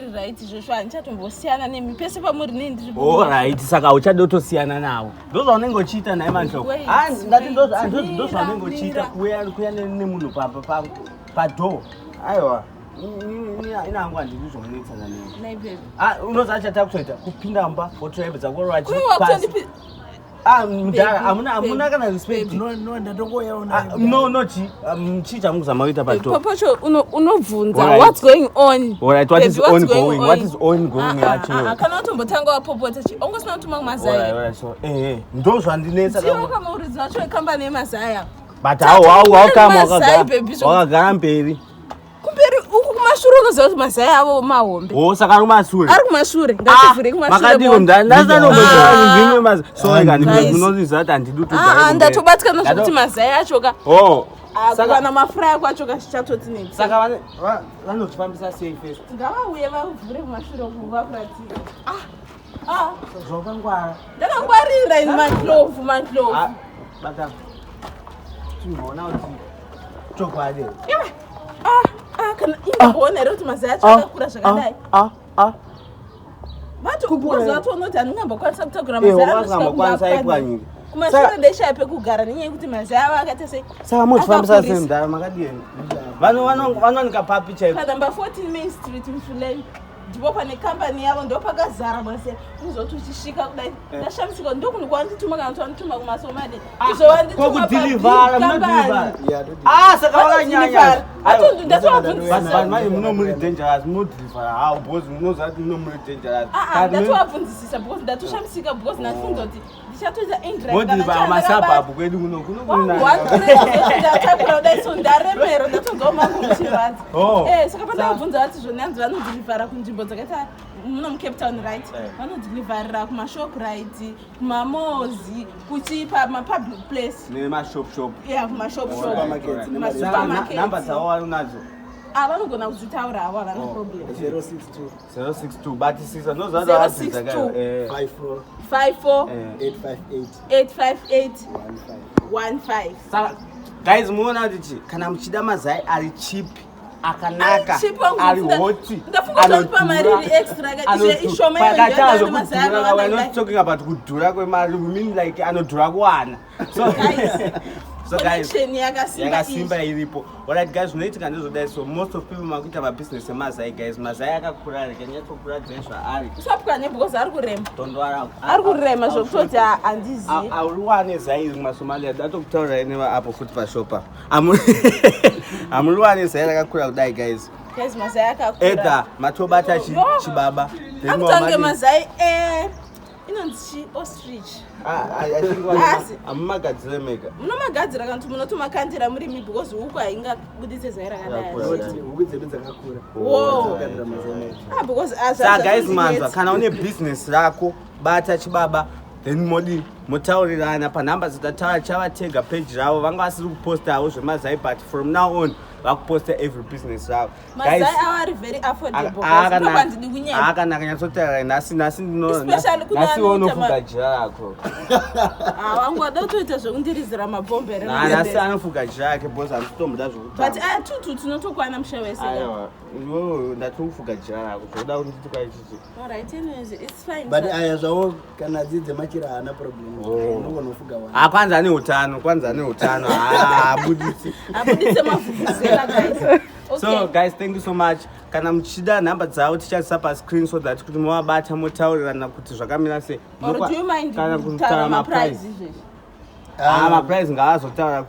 muri right izvozvo handichatombosiyana nemi pese pamuri nendiri right saka uchada kutosiyana nawo ndozvaunenge uchiita naye manhloko ndati ndozvaunenge uchiita kuya nemunhu padoo aiwa inangu handiri zvomunetsana newe unozi achata kutoita kupinda mba wotoyebedza korwati mudhara hamuna kana respect chii chamukuzama kuita pacho unobvunza what's going on alright what is ongoing yacho kana utombotanga wapopota ongosina kutuma kumazaya so ndo zvandinetsa kama uridzi wacho wekambani yemazaya but hawakama wakagara mberi kumberi uku kumashure unoziva kuti mazaya avo mahombe saka ari kumashure ngativhuri kumashuremunozviziva kuti handidi ndatobatikana zvokuti mazaya acho kana mafura ako acho kazvichatoti neti saka vanozvifambisa sei first ngavauye vavhure kumashure uku vakuratira zvakangwara ndakangwarira ini mandlovu bata tinoona kuti chokwadi kana ingambona here kuti mazaya acho akakura zvakadai vatokukoza vatonoti handingambokwanisa kutakura mazaya kumashure ndeshaya pekugara nenyaya yekuti mazaya avo akaita sei saka mozvifambisa sei mudhara makadini vanowanika papi chaipo panumber 14 Main Street mfuleni ndipo pane kambani yavo ndo pakazara mwese kuzoti uchisvika kudai ndashamisika ndokuno kwandituma kana kuti vandituma kumasomade saka vakanyanya munomuri dangerous mudhilivhara hawo because munoziva kuti munomuri dangerous ndatovabvunzisisa because ndatoshamisika because ndafunga kuti ndichatoita endrimasabhabhu kwedu ndatakura kudai so ndaremera ndatonzwa makuchivadzi saka pandavabvunza vati zvonanzi vanodhilivhara kunzvimbo dzakaita muno mucape town right vanodhilivharira kumashoprit kumamozi kuchipa mapublic place nemashopshop kumashopshopnamba dzavo vanonadzo vanogona kudzitaura havo havana problem 062 but sisa nozvada 54 858 15 saka guys muona kuti kana muchida mazai ari cheap akanaka ari hoti talking about kudhura kwemari we mean like anodhura kuwana so guys yakasimba iripo alright guys unoitika ndezvodai so most of people makuita mabusiness emazai guys mazai akakura rekanyatsokura dzesva ari usapukanye because ari kurema tondowara ari kurema zvokutoti handizivi auriwane zai iri kumasomalia datokutaurira ineva apo futi pashopa amuriwane zai rakakura kudai guys mazai akakura edha matobata chibaba akutange mazai inonzi ostrich amumagadzire mega munomagadzira kana kuti munotomakandira murimi because huku haingabudise zai rakadai guys manzwa kana une business rako bata chibaba then modi motaurirana panhamba dzatataura chavatega page ravo vanga vasiri kupostawo zvemazai but from now on vakuposta every business ravo akanaka nyatsotaura nhasi unofuga jira rako wangoda kutoita zvekundirizira mabhombe nhasi anofuga jira rake bos handitotomboda zvokutambut tutu tinotokwana musha wese iwewe ndatokufuga jira rako zvokuda kuti tikaichichi but aya zvavo kana dzidze machira haana problem unogona kufuga kwanza ane utano abuditse mavhuvhuzela guys so guys thank you so much kana muchida nhamba dzavo tichaisa pascreen so that kuti muvabata motaurirana kuti zvakamira sei kana kutaura maprice ngaazotara